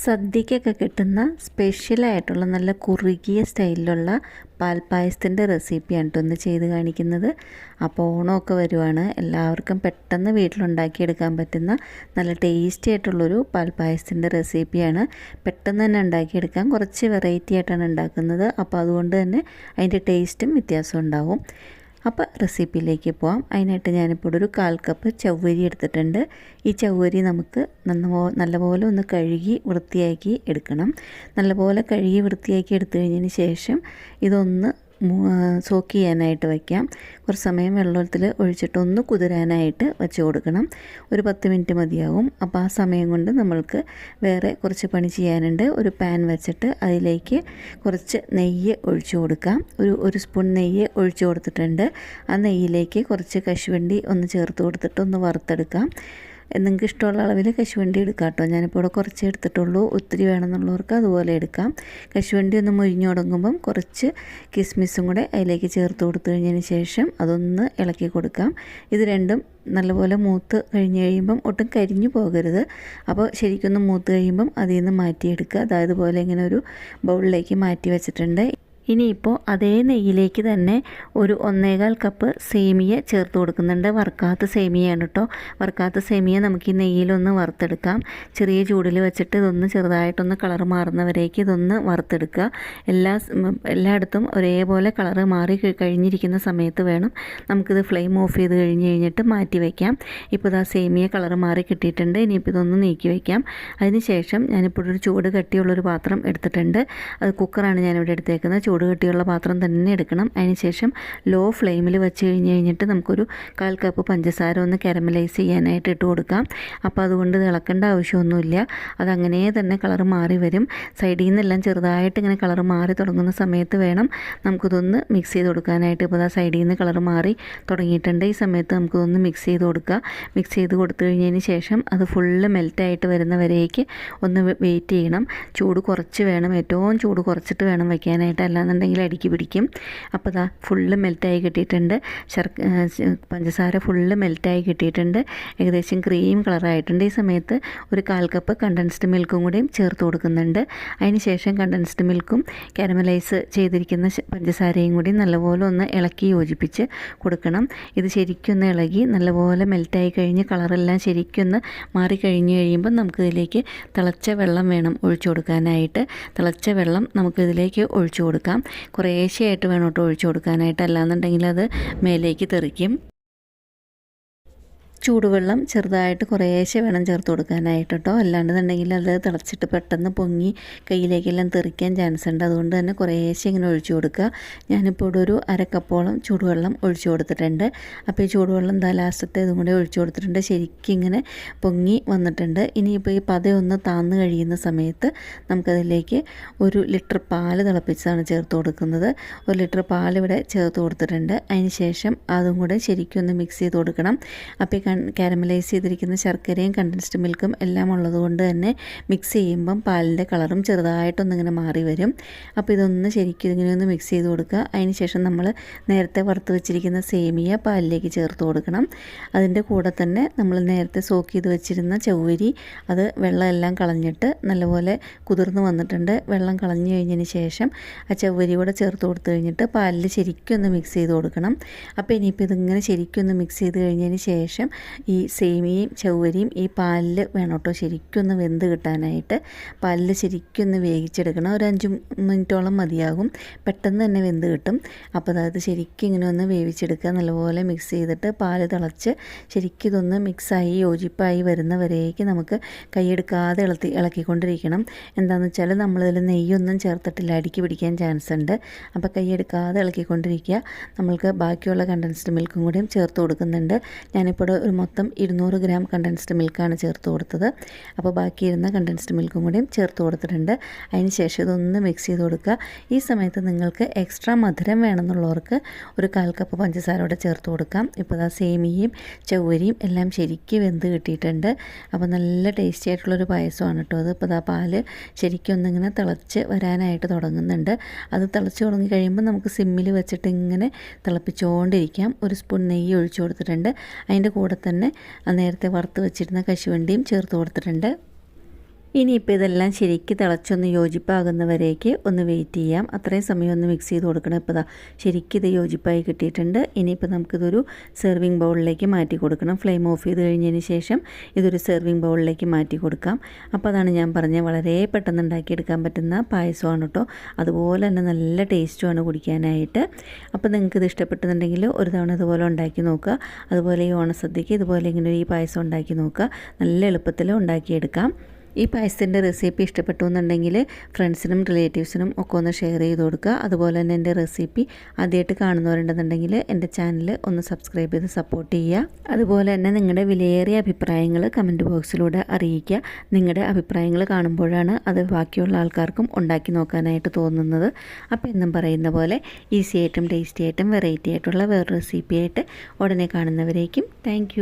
സദ്യക്കൊക്കെ കിട്ടുന്ന സ്പെഷ്യലായിട്ടുള്ള നല്ല കുറുകിയ സ്റ്റൈലിലുള്ള പാൽപ്പായസത്തിൻ്റെ റെസിപ്പിയാണ് കേട്ടോ ഒന്ന് ചെയ്ത് കാണിക്കുന്നത്. അപ്പോൾ ഓണമൊക്കെ വരുവാണ്, എല്ലാവർക്കും പെട്ടെന്ന് വീട്ടിലുണ്ടാക്കിയെടുക്കാൻ പറ്റുന്ന നല്ല ടേസ്റ്റി ആയിട്ടുള്ളൊരു പാൽപ്പായസത്തിൻ്റെ റെസിപ്പിയാണ്. പെട്ടെന്ന് തന്നെ ഉണ്ടാക്കിയെടുക്കാം, കുറച്ച് വെറൈറ്റി ആയിട്ടാണ് ഉണ്ടാക്കുന്നത്. അപ്പോൾ അതുകൊണ്ട് തന്നെ അതിൻ്റെ ടേസ്റ്റും വ്യത്യാസം ഉണ്ടാവും. അപ്പോൾ റെസിപ്പിയിലേക്ക് പോവാം. അതിനായിട്ട് ഞാനിപ്പോൾ ഒരു 1/4 കപ്പ് ചവ്വരി എടുത്തിട്ടുണ്ട്. ഈ ചവ്വരി നമുക്ക് നല്ലപോലെ ഒന്ന് കഴുകി വൃത്തിയാക്കി എടുക്കണം. നല്ലപോലെ കഴുകി വൃത്തിയാക്കി എടുത്തു കഴിഞ്ഞതിന് ശേഷം ഇതൊന്ന് സോക്ക് ചെയ്യാനായിട്ട് വയ്ക്കാം. കുറച്ച് സമയം വെള്ളത്തിൽ ഒഴിച്ചിട്ട് ഒന്ന് കുതിരാനായിട്ട് വെച്ച് കൊടുക്കണം. ഒരു 10 മിനിറ്റ് മതിയാവും. അപ്പോൾ ആ സമയം കൊണ്ട് നമ്മൾക്ക് വേറെ കുറച്ച് പണി ചെയ്യാനുണ്ട്. ഒരു പാൻ വെച്ചിട്ട് അതിലേക്ക് കുറച്ച് നെയ്യ് ഒഴിച്ചു കൊടുക്കാം. ഒരു സ്പൂൺ നെയ്യ് ഒഴിച്ചു കൊടുത്തിട്ടുണ്ട്. ആ നെയ്യിലേക്ക് കുറച്ച് കശുവണ്ടി ഒന്ന് ചേർത്ത് കൊടുത്തിട്ട് ഒന്ന് വറുത്തെടുക്കാം. നിങ്ങൾക്ക് ഇഷ്ടമുള്ള അളവിൽ കശുവണ്ടി എടുക്കാം കേട്ടോ. ഞാനിപ്പോൾ ഇവിടെ കുറച്ച് എടുത്തിട്ടുള്ളൂ. ഒത്തിരി വേണമെന്നുള്ളവർക്ക് അതുപോലെ എടുക്കാം. കശുവണ്ടി ഒന്ന് മുരിഞ്ഞു തുടങ്ങുമ്പം കുറച്ച് കിസ്മിസും കൂടെ അതിലേക്ക് ചേർത്ത് കൊടുത്തു കഴിഞ്ഞതിന് ശേഷം അതൊന്ന് ഇളക്കി കൊടുക്കാം. ഇത് രണ്ടും നല്ലപോലെ മൂത്ത് കഴിഞ്ഞ് കഴിയുമ്പം ഒട്ടും കരിഞ്ഞു പോകരുത്. അപ്പോൾ ശരിക്കൊന്ന് മൂത്ത് കഴിയുമ്പം അതിൽ നിന്ന് മാറ്റിയെടുക്കുക. അതായത് പോലെ ഇങ്ങനെ ഒരു ബൗളിലേക്ക് മാറ്റി വെച്ചിട്ടുണ്ട്. ഇനിയിപ്പോൾ അതേ നെയ്യിലേക്ക് തന്നെ ഒരു 1/4 കപ്പ് സേമിയ ചേർത്ത് കൊടുക്കുന്നുണ്ട്. വറുക്കാത്ത സേമിയയാണ് കേട്ടോ. വറുക്കാത്ത സേമിയ നമുക്ക് ഈ നെയ്യിലൊന്ന് വറുത്തെടുക്കാം. ചെറിയ ചൂടിൽ വെച്ചിട്ട് ഇതൊന്ന് ചെറുതായിട്ടൊന്ന് കളർ മാറുന്നവരേക്ക് ഇതൊന്ന് വറുത്തെടുക്കുക. എല്ലായിടത്തും ഒരേപോലെ കളറ് മാറി കഴിഞ്ഞിരിക്കുന്ന സമയത്ത് വേണം നമുക്കിത് ഫ്ലെയിം ഓഫ് ചെയ്ത് കഴിഞ്ഞിട്ട് മാറ്റി വയ്ക്കാം. ഇപ്പോൾ ഇതാ സേമിയ കളർ മാറി കിട്ടിയിട്ടുണ്ട്. ഇനിയിപ്പോൾ ഇതൊന്ന് നീക്കി വയ്ക്കാം. അതിന് ശേഷം ഞാനിപ്പോൾ ഒരു ചൂട് കട്ടിയുള്ളൊരു പാത്രം എടുത്തിട്ടുണ്ട്. അത് കുക്കറാണ് ഞാനിവിടെ എടുത്തേക്കുന്നത്. ചൂട് കട്ടിയുള്ള പാത്രം തന്നെ എടുക്കണം. അതിനുശേഷം ലോ ഫ്ലെയിമിൽ വെച്ച് കഴിഞ്ഞിട്ട് നമുക്കൊരു 1/4 കപ്പ് പഞ്ചസാര ഒന്ന് കാരമലൈസ് ചെയ്യാനായിട്ട് ഇട്ട് കൊടുക്കാം. അപ്പോൾ അതുകൊണ്ട് ഇത് ഇളക്കേണ്ട ആവശ്യമൊന്നുമില്ല. അതങ്ങനെ തന്നെ കളർ മാറി വരും. സൈഡിൽ നിന്നെല്ലാം ചെറുതായിട്ട് ഇങ്ങനെ കളർ മാറി തുടങ്ങുന്ന സമയത്ത് വേണം നമുക്കിതൊന്ന് മിക്സ് ചെയ്ത് കൊടുക്കാനായിട്ട്. ഇപ്പോൾ ആ സൈഡിൽ നിന്ന് കളർ മാറി തുടങ്ങിയിട്ടുണ്ട്. ഈ സമയത്ത് നമുക്കിതൊന്ന് മിക്സ് ചെയ്ത് കൊടുക്കുക. മിക്സ് ചെയ്ത് കൊടുത്തു കഴിഞ്ഞതിന് ശേഷം അത് ഫുള്ള് മെൽറ്റായിട്ട് വരുന്നവരേക്ക് ഒന്ന് വെയിറ്റ് ചെയ്യണം. ചൂട് കുറച്ച് വേണം, ഏറ്റവും ചൂട് കുറച്ചിട്ട് വേണം വയ്ക്കാനായിട്ട്, അല്ലാന്നുണ്ടെങ്കിൽ അടിക്ക് പിടിക്കും. അപ്പോൾ ഇതാ ഫുള്ള് മെൽറ്റായി കിട്ടിയിട്ടുണ്ട്. പഞ്ചസാര ഫുള്ള് മെൽറ്റായി കിട്ടിയിട്ടുണ്ട്. ഏകദേശം ക്രീം കളറായിട്ടുണ്ട്. ഈ സമയത്ത് ഒരു 1/4 കപ്പ് കണ്ടൻസ്ഡ് മിൽക്കും കൂടിയും ചേർത്ത് കൊടുക്കുന്നുണ്ട്. അതിന് ശേഷം കണ്ടൻസ്ഡ് മിൽക്കും കാരമലൈസ് ചെയ്തിരിക്കുന്ന പഞ്ചസാരയും കൂടി നല്ലപോലെ ഒന്ന് ഇളക്കി യോജിപ്പിച്ച് കൊടുക്കണം. ഇത് ശരിക്കൊന്ന് ഇളകി നല്ലപോലെ മെൽറ്റായി കഴിഞ്ഞ് കളറെല്ലാം ശരിക്കൊന്ന് മാറിക്കഴിഞ്ഞ് കഴിയുമ്പോൾ നമുക്കിതിലേക്ക് തിളച്ച വെള്ളം വേണം ഒഴിച്ചു കൊടുക്കാനായിട്ട്. തിളച്ച വെള്ളം നമുക്കിതിലേക്ക് ഒഴിച്ചു കൊടുക്കാം. കുറേശ്ശെയായിട്ട് വേണം കേട്ടോ ഒഴിച്ചു കൊടുക്കാനായിട്ട്, അല്ലാന്നുണ്ടെങ്കിൽ അത് മേലേക്ക് തെറിക്കും. ചൂടുവെള്ളം ചെറുതായിട്ട് കുറേശ്ശെ വേണം ചേർത്ത് കൊടുക്കാനായിട്ട് കേട്ടോ. അല്ലാണ്ടെന്നുണ്ടെങ്കിൽ അത് തിളച്ചിട്ട് പെട്ടെന്ന് പൊങ്ങി കയ്യിലേക്കെല്ലാം തെറിക്കാൻ ചാൻസ് ഉണ്ട്. അതുകൊണ്ട് തന്നെ കുറേശ്ശെ ഇങ്ങനെ ഒഴിച്ചു കൊടുക്കുക. ഞാനിപ്പോൾ ഇവിടെ ഒരു 1/2 കപ്പോളം ചൂടുവെള്ളം ഒഴിച്ചു കൊടുത്തിട്ടുണ്ട്. അപ്പോൾ ഈ ചൂടുവെള്ളം എന്താ ലാസ്റ്റത്തെ ഇതും കൂടെ ഒഴിച്ചു കൊടുത്തിട്ടുണ്ട്. ശരിക്കും ഇങ്ങനെ പൊങ്ങി വന്നിട്ടുണ്ട്. ഇനിയിപ്പോൾ ഈ പതയൊന്ന് താന്ന് കഴിയുന്ന സമയത്ത് നമുക്കതിലേക്ക് 1 ലിറ്റർ പാല് തിളപ്പിച്ചതാണ് ചേർത്ത് കൊടുക്കുന്നത്. 1 ലിറ്റർ പാലിവിടെ ചേർത്ത് കൊടുത്തിട്ടുണ്ട്. അതിന് ശേഷം അതും കൂടെ ശരിക്കും ഒന്ന് മിക്സ് ചെയ്ത് കൊടുക്കണം. അപ്പോൾ കാരമലൈസ് ചെയ്തിരിക്കുന്ന ശർക്കരയും കണ്ടൻസ്ഡ് മിൽക്കും എല്ലാം ഉള്ളതുകൊണ്ട് തന്നെ മിക്സ് ചെയ്യുമ്പം പാലിൻ്റെ കളറും ചെറുതായിട്ടൊന്നിങ്ങനെ മാറി വരും. അപ്പോൾ ഇതൊന്ന് ശരിക്കും ഇങ്ങനെ ഒന്ന് മിക്സ് ചെയ്ത് കൊടുക്കുക. അതിന് ശേഷം നമ്മൾ നേരത്തെ വറുത്ത് വെച്ചിരിക്കുന്ന സേമിയ പാലിലേക്ക് ചേർത്ത് കൊടുക്കണം. അതിൻ്റെ കൂടെ തന്നെ നമ്മൾ നേരത്തെ സോക്ക് ചെയ്ത് വെച്ചിരുന്ന ചവ്വരി, അത് വെള്ളമെല്ലാം കളഞ്ഞിട്ട് നല്ലപോലെ കുതിർന്ന് വന്നിട്ടുണ്ട്. വെള്ളം കളഞ്ഞു കഴിഞ്ഞതിന് ശേഷം ആ ചവ്വരി കൂടെ ചേർത്ത് കൊടുത്തു കഴിഞ്ഞിട്ട് പാലിൽ ശരിക്കും ഒന്ന് മിക്സ് ചെയ്ത് കൊടുക്കണം. അപ്പോൾ ഇനിയിപ്പോൾ ഇതിങ്ങനെ ശരിക്കും ഒന്ന് മിക്സ് ചെയ്ത് കഴിഞ്ഞതിന് ശേഷം ഈ സേമിയയും ചവ്വരിയും ഈ പാലിൽ വേണം കേട്ടോ ശരിക്കും ഒന്ന് വെന്ത് കിട്ടാനായിട്ട്. പാലിൽ ശരിക്കും ഒന്ന് വേവിച്ചെടുക്കണം. ഒരു 5 മിനിറ്റോളം മതിയാകും, പെട്ടെന്ന് തന്നെ വെന്ത് കിട്ടും. അപ്പോൾ അതായത് ശരിക്കും ഇങ്ങനെ ഒന്ന് വേവിച്ചെടുക്കുക. നല്ലപോലെ മിക്സ് ചെയ്തിട്ട് പാല് തിളച്ച് ശരിക്കും ഇതൊന്ന് മിക്സായി യോജിപ്പായി വരുന്നവരേക്ക് നമുക്ക് കൈയെടുക്കാതെ ഇളക്കിക്കൊണ്ടിരിക്കണം. എന്താണെന്ന് വെച്ചാൽ നമ്മളിതിൽ നെയ്യൊന്നും ചേർത്തിട്ടില്ല, അടിക്ക് പിടിക്കാൻ ചാൻസ് ഉണ്ട്. അപ്പോൾ കൈയെടുക്കാതെ ഇളക്കിക്കൊണ്ടിരിക്കുക. നമ്മൾക്ക് ബാക്കിയുള്ള കണ്ടൻസ്ഡ് മിൽക്കും കൂടിയും ചേർത്ത് കൊടുക്കുന്നുണ്ട്. ഞാനിപ്പോൾ ഒരു മൊത്തം 200 ഗ്രാം കണ്ടൻസ്ഡ് മിൽക്കാണ് ചേർത്ത് കൊടുത്തത്. അപ്പോൾ ബാക്കിയിരുന്ന കണ്ടൻസ്ഡ് മിൽക്കും കൂടിയും ചേർത്ത് കൊടുത്തിട്ടുണ്ട്. അതിന് ശേഷം ഇതൊന്ന് മിക്സ് ചെയ്ത് കൊടുക്കുക. ഈ സമയത്ത് നിങ്ങൾക്ക് എക്സ്ട്രാ മധുരം വേണമെന്നുള്ളവർക്ക് ഒരു 1/4 കപ്പ് പഞ്ചസാര കൂടെ ചേർത്ത് കൊടുക്കാം. ഇപ്പോൾ ആ സേമിയയും ചവ്വരിയും എല്ലാം ശരിക്കും വെന്ത് കിട്ടിയിട്ടുണ്ട്. അപ്പോൾ നല്ല ടേസ്റ്റി ആയിട്ടുള്ളൊരു പായസമാണ് കേട്ടോ അത്. ഇപ്പോൾ ആ പാല് ശരിക്കും ഒന്നിങ്ങനെ തിളച്ച് വരാനായിട്ട് തുടങ്ങുന്നുണ്ട്. അത് തിളച്ച് തുടങ്ങി കഴിയുമ്പോൾ നമുക്ക് സിമ്മിൽ വെച്ചിട്ട് ഇങ്ങനെ തിളപ്പിച്ചുകൊണ്ടിരിക്കാം. 1 സ്പൂൺ നെയ്യ് ഒഴിച്ചു കൊടുത്തിട്ടുണ്ട്. അതിൻ്റെ കൂടെ തന്നെ നേരത്തെ വറുത്ത് വെച്ചിരുന്ന കശുവണ്ടിയും ചേർത്ത് കൊടുത്തിട്ടുണ്ട്. ഇനിയിപ്പോൾ ഇതെല്ലാം ശരിക്ക് തിളച്ചൊന്ന് യോജിപ്പാകുന്നവരേക്ക് ഒന്ന് വെയിറ്റ് ചെയ്യാം. അത്രയും സമയം ഒന്ന് മിക്സ് ചെയ്ത് കൊടുക്കണം. ഇപ്പോൾ ശരിക്കും ഇത് യോജിപ്പായി കിട്ടിയിട്ടുണ്ട്. ഇനിയിപ്പോൾ നമുക്കിതൊരു സെർവിങ് ബൗളിലേക്ക് മാറ്റി കൊടുക്കണം. ഫ്ലെയിം ഓഫ് ചെയ്ത് കഴിഞ്ഞതിന് ശേഷം ഇതൊരു സെർവിങ് ബൗളിലേക്ക് മാറ്റി കൊടുക്കാം. അപ്പോൾ അതാണ് ഞാൻ പറഞ്ഞത്, വളരെ പെട്ടെന്ന് ഉണ്ടാക്കിയെടുക്കാൻ പറ്റുന്ന പായസമാണ് കേട്ടോ. അതുപോലെ തന്നെ നല്ല ടേസ്റ്റുമാണ് കുടിക്കാനായിട്ട്. അപ്പോൾ നിങ്ങൾക്കിത് ഇഷ്ടപ്പെട്ടുന്നുണ്ടെങ്കിൽ ഒരു തവണ ഇതുപോലെ ഉണ്ടാക്കി നോക്കുക. അതുപോലെ ഈ ഓണസദ്യക്ക് ഇതുപോലെ ഇങ്ങനെ ഈ പായസം ഉണ്ടാക്കി നോക്കുക. നല്ല എളുപ്പത്തിൽ ഉണ്ടാക്കിയെടുക്കാം. ഈ പായസത്തിൻ്റെ റെസിപ്പി ഇഷ്ടപ്പെട്ടു എന്നുണ്ടെങ്കിൽ ഫ്രണ്ട്സിനും റിലേറ്റീവ്സിനും ഒക്കെ ഒന്ന് ഷെയർ ചെയ്ത് കൊടുക്കുക. അതുപോലെ തന്നെ എൻ്റെ റെസിപ്പി ആദ്യമായിട്ട് കാണുന്നവരുണ്ടെന്നുണ്ടെങ്കിൽ എൻ്റെ ചാനൽ ഒന്ന് സബ്സ്ക്രൈബ് ചെയ്ത് സപ്പോർട്ട് ചെയ്യുക. അതുപോലെ തന്നെ നിങ്ങളുടെ വിലയേറിയ അഭിപ്രായങ്ങൾ കമൻറ്റ് ബോക്സിലൂടെ അറിയിക്കുക. നിങ്ങളുടെ അഭിപ്രായങ്ങൾ കാണുമ്പോഴാണ് അത് ബാക്കിയുള്ള ആൾക്കാർക്കും ഉണ്ടാക്കി നോക്കാനായിട്ട് തോന്നുന്നത്. അപ്പോൾ എന്നും പറയുന്ന പോലെ ഈസി ആയിട്ടും ടേസ്റ്റി ആയിട്ടും വെറൈറ്റി ആയിട്ടുള്ള വേറൊരു റെസിപ്പി ആയിട്ട് ഉടനെ കാണുന്നവരേക്കും താങ്ക്